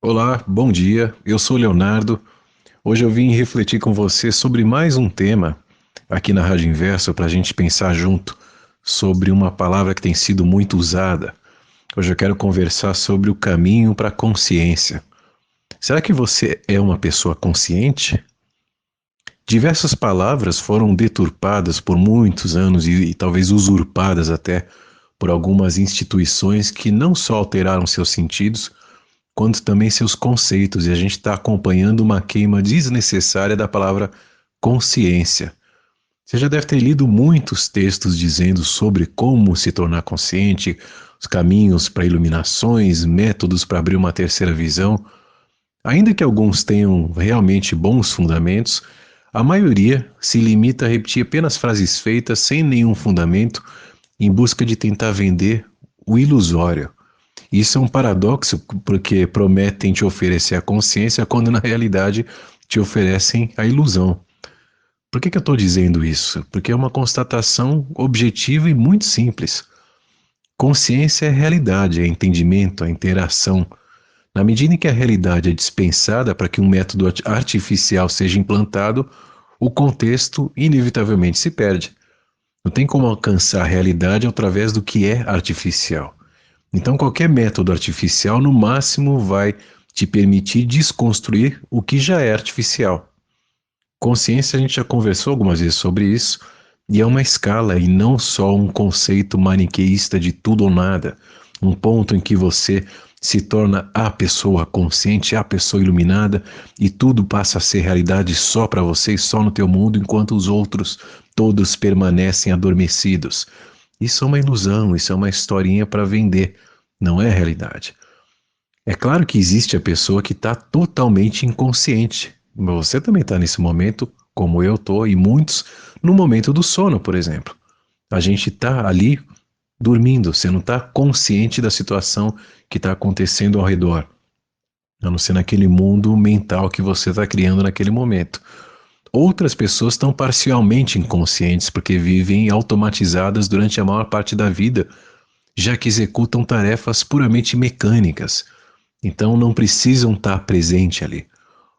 Olá, bom dia. Eu sou o Leonardo. Hoje eu vim refletir com você sobre mais um tema aqui na Rádio Inverso para a gente pensar junto sobre uma palavra que tem sido muito usada. Hoje eu quero conversar sobre o caminho para a consciência. Será que você é uma pessoa consciente? Diversas palavras foram deturpadas por muitos anos e talvez usurpadas até por algumas instituições que não só alteraram seus sentidos, quanto também seus conceitos, e a gente está acompanhando uma queima desnecessária da palavra consciência. Você já deve ter lido muitos textos dizendo sobre como se tornar consciente, os caminhos para iluminações, métodos para abrir uma terceira visão. Ainda que alguns tenham realmente bons fundamentos, a maioria se limita a repetir apenas frases feitas sem nenhum fundamento em busca de tentar vender o ilusório. Isso é um paradoxo porque prometem te oferecer a consciência quando na realidade te oferecem a ilusão. Por que eu estou dizendo isso? Porque é uma constatação objetiva e muito simples. Consciência é realidade, é entendimento, é interação. Na medida em que a realidade é dispensada para que um método artificial seja implantado, o contexto inevitavelmente se perde. Não tem como alcançar a realidade através do que é artificial. Então, qualquer método artificial, no máximo, vai te permitir desconstruir o que já é artificial. Consciência, a gente já conversou algumas vezes sobre isso, e é uma escala e não só um conceito maniqueísta de tudo ou nada, um ponto em que você se torna a pessoa consciente, a pessoa iluminada, e tudo passa a ser realidade só para você e só no teu mundo, enquanto os outros todos permanecem adormecidos. Isso é uma ilusão, isso é uma historinha para vender, não é realidade. É claro que existe a pessoa que está totalmente inconsciente. Você também está nesse momento, como eu estou, e muitos, no momento do sono, por exemplo. A gente está ali dormindo, você não está consciente da situação que está acontecendo ao redor, a não ser naquele mundo mental que você está criando naquele momento. Outras pessoas estão parcialmente inconscientes porque vivem automatizadas durante a maior parte da vida, já que executam tarefas puramente mecânicas, então não precisam estar presente ali.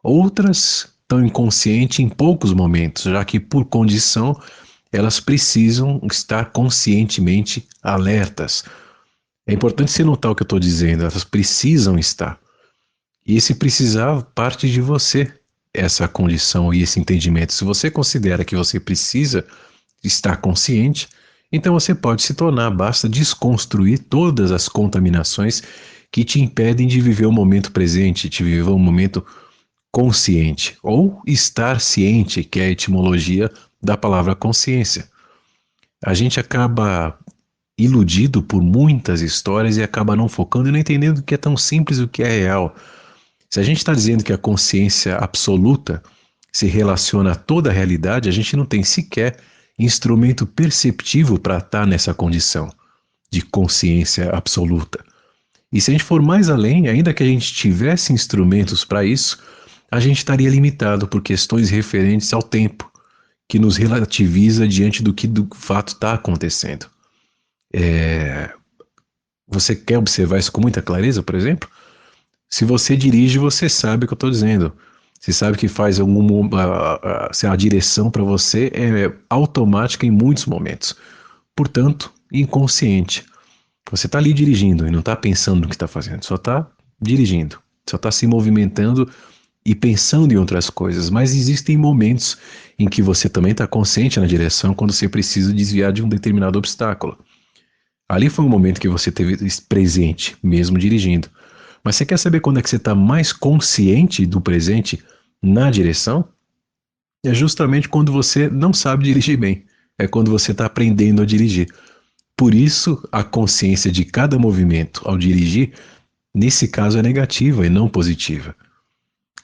Outras estão inconscientes em poucos momentos, já que por condição elas precisam estar conscientemente alertas. É importante você notar o que eu estou dizendo, elas precisam estar. E esse precisar parte de você, essa condição e esse entendimento. Se você considera que você precisa estar consciente, então você pode se tornar, basta desconstruir todas as contaminações que te impedem de viver o momento presente, de viver o momento consciente, ou estar ciente, que é a etimologia da palavra consciência. A gente acaba iludido por muitas histórias e acaba não focando e não entendendo o que é tão simples e o que é real. Se a gente está dizendo que a consciência absoluta se relaciona a toda a realidade, a gente não tem sequer instrumento perceptivo para estar nessa condição de consciência absoluta. E se a gente for mais além, ainda que a gente tivesse instrumentos para isso, a gente estaria limitado por questões referentes ao tempo, que nos relativiza diante do que do fato está acontecendo. Você quer observar isso com muita clareza, por exemplo? Se você dirige, você sabe o que eu estou dizendo. Você sabe que faz alguma a direção para você é automática em muitos momentos. Portanto, inconsciente. Você está ali dirigindo e não está pensando no que está fazendo, só está dirigindo, só está se movimentando e pensando em outras coisas. Mas existem momentos em que você também está consciente na direção quando você precisa desviar de um determinado obstáculo. Ali foi um momento que você teve presente, mesmo dirigindo. Mas você quer saber quando é que você está mais consciente do presente na direção? É justamente quando você não sabe dirigir bem. É quando você está aprendendo a dirigir. Por isso, a consciência de cada movimento ao dirigir, nesse caso, é negativa e não positiva.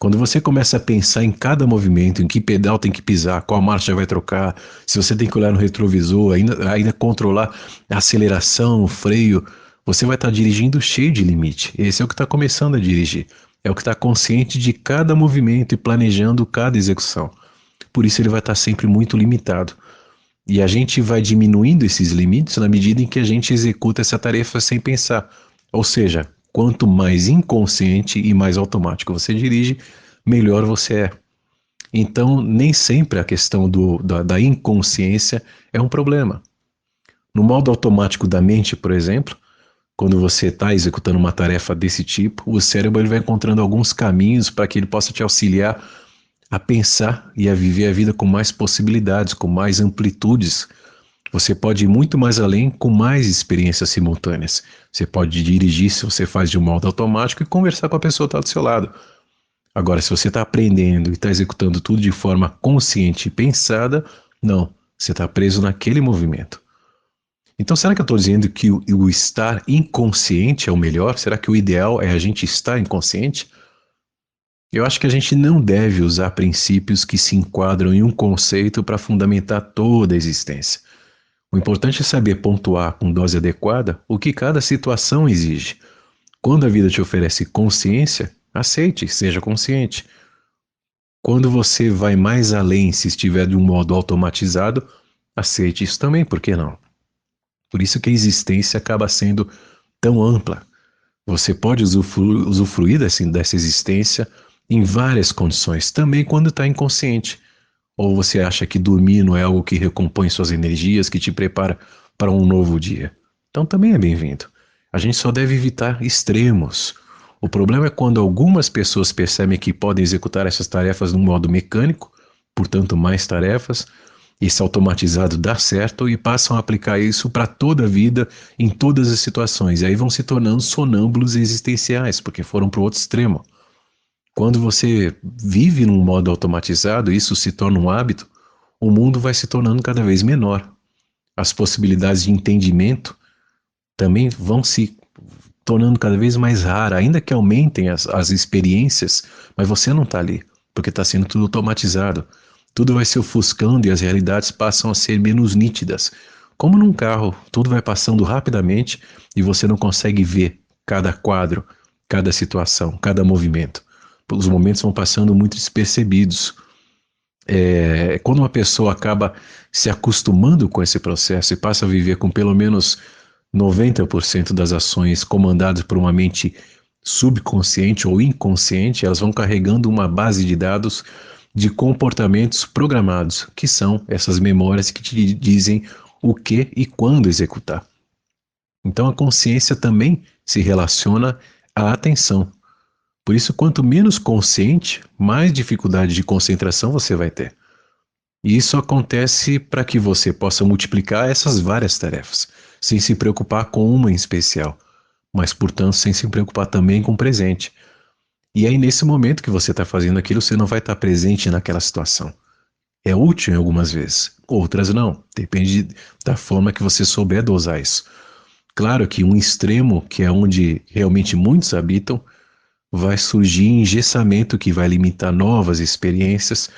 Quando você começa a pensar em cada movimento, em que pedal tem que pisar, qual marcha vai trocar, se você tem que olhar no retrovisor, ainda controlar a aceleração, o freio, você vai estar dirigindo cheio de limite. Esse é o que está começando a dirigir. É o que está consciente de cada movimento e planejando cada execução. Por isso ele vai estar sempre muito limitado. E a gente vai diminuindo esses limites na medida em que a gente executa essa tarefa sem pensar. Ou seja, quanto mais inconsciente e mais automático você dirige, melhor você é. Então, nem sempre a questão da inconsciência é um problema. No modo automático da mente, por exemplo, quando você está executando uma tarefa desse tipo, o cérebro ele vai encontrando alguns caminhos para que ele possa te auxiliar a pensar e a viver a vida com mais possibilidades, com mais amplitudes. Você pode ir muito mais além com mais experiências simultâneas. Você pode dirigir se você faz de um modo automático e conversar com a pessoa que está do seu lado. Agora, se você está aprendendo e está executando tudo de forma consciente e pensada, não, você está preso naquele movimento. Então, será que eu estou dizendo que o estar inconsciente é o melhor? Será que o ideal é a gente estar inconsciente? Eu acho que a gente não deve usar princípios que se enquadram em um conceito para fundamentar toda a existência. O importante é saber pontuar com dose adequada o que cada situação exige. Quando a vida te oferece consciência, aceite, seja consciente. Quando você vai mais além, se estiver de um modo automatizado, aceite isso também, por que não? Por isso que a existência acaba sendo tão ampla. Você pode usufruir dessa existência em várias condições, também quando está inconsciente. Ou você acha que dormir não é algo que recompõe suas energias, que te prepara para um novo dia? Então também é bem-vindo. A gente só deve evitar extremos. O problema é quando algumas pessoas percebem que podem executar essas tarefas de um modo mecânico, portanto mais tarefas, esse automatizado dá certo e passam a aplicar isso para toda a vida, em todas as situações. E aí vão se tornando sonâmbulos existenciais, porque foram para o outro extremo. Quando você vive num modo automatizado, isso se torna um hábito, o mundo vai se tornando cada vez menor. As possibilidades de entendimento também vão se tornando cada vez mais raras, ainda que aumentem as experiências, mas você não está ali, porque está sendo tudo automatizado. Tudo vai se ofuscando e as realidades passam a ser menos nítidas. Como num carro, tudo vai passando rapidamente e você não consegue ver cada quadro, cada situação, cada movimento. Os momentos vão passando muito despercebidos. Quando uma pessoa acaba se acostumando com esse processo e passa a viver com pelo menos 90% das ações comandadas por uma mente subconsciente ou inconsciente, elas vão carregando uma base de dados de comportamentos programados, que são essas memórias que te dizem o que e quando executar. Então a consciência também se relaciona à atenção. Por isso, quanto menos consciente, mais dificuldade de concentração você vai ter. E isso acontece para que você possa multiplicar essas várias tarefas, sem se preocupar com uma em especial, mas, portanto, sem se preocupar também com o presente. E aí, nesse momento que você está fazendo aquilo, você não vai estar presente naquela situação. É útil em algumas vezes, outras não. Depende da forma que você souber dosar isso. Claro que um extremo, que é onde realmente muitos habitam, vai surgir engessamento que vai limitar novas experiências,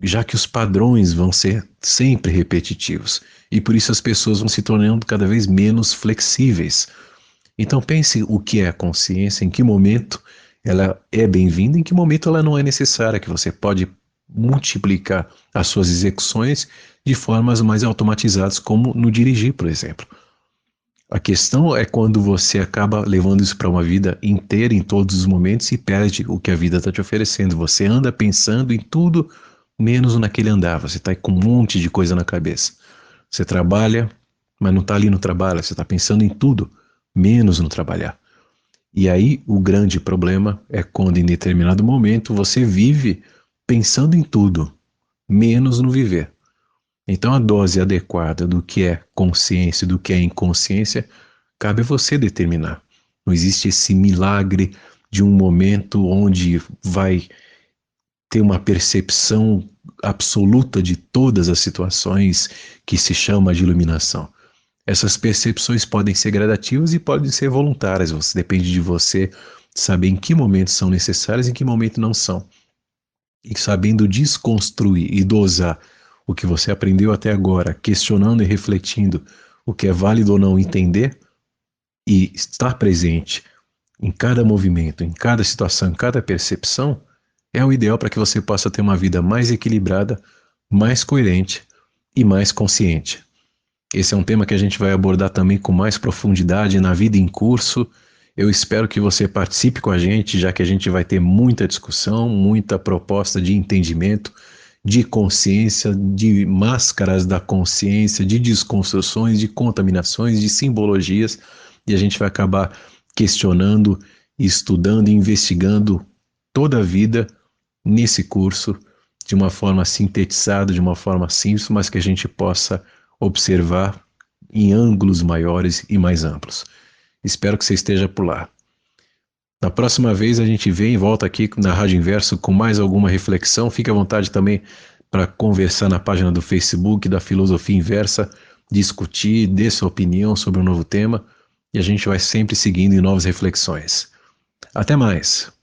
já que os padrões vão ser sempre repetitivos e por isso as pessoas vão se tornando cada vez menos flexíveis. Então pense o que é a consciência, em que momento ela é bem-vinda, em que momento ela não é necessária, que você pode multiplicar as suas execuções de formas mais automatizadas, como no dirigir, por exemplo. A questão é quando você acaba levando isso para uma vida inteira, em todos os momentos, e perde o que a vida está te oferecendo. Você anda pensando em tudo, menos naquele andar. Você está com um monte de coisa na cabeça. Você trabalha, mas não está ali no trabalho. Você está pensando em tudo, menos no trabalhar. E aí o grande problema é quando em determinado momento você vive pensando em tudo, menos no viver. Então a dose adequada do que é consciência e do que é inconsciência cabe a você determinar. Não existe esse milagre de um momento onde vai ter uma percepção absoluta de todas as situações que se chama de iluminação. Essas percepções podem ser gradativas e podem ser voluntárias. Depende de você saber em que momentos são necessárias e em que momento não são. E sabendo desconstruir e dosar o que você aprendeu até agora, questionando e refletindo o que é válido ou não entender e estar presente em cada movimento, em cada situação, em cada percepção, é o ideal para que você possa ter uma vida mais equilibrada, mais coerente e mais consciente. Esse é um tema que a gente vai abordar também com mais profundidade na vida em curso Eu espero que você participe com a gente, já que a gente vai ter muita discussão, muita proposta de entendimento, de consciência, de máscaras da consciência, de desconstruções, de contaminações, de simbologias, e a gente vai acabar questionando, estudando e investigando toda a vida nesse curso de uma forma sintetizada, de uma forma simples, mas que a gente possa observar em ângulos maiores e mais amplos. Espero que você esteja por lá. Na próxima vez a gente vem e volta aqui na Rádio Inverso com mais alguma reflexão. Fique à vontade também para conversar na página do Facebook da Filosofia Inversa, discutir, dê sua opinião sobre um novo tema e a gente vai sempre seguindo em novas reflexões. Até mais!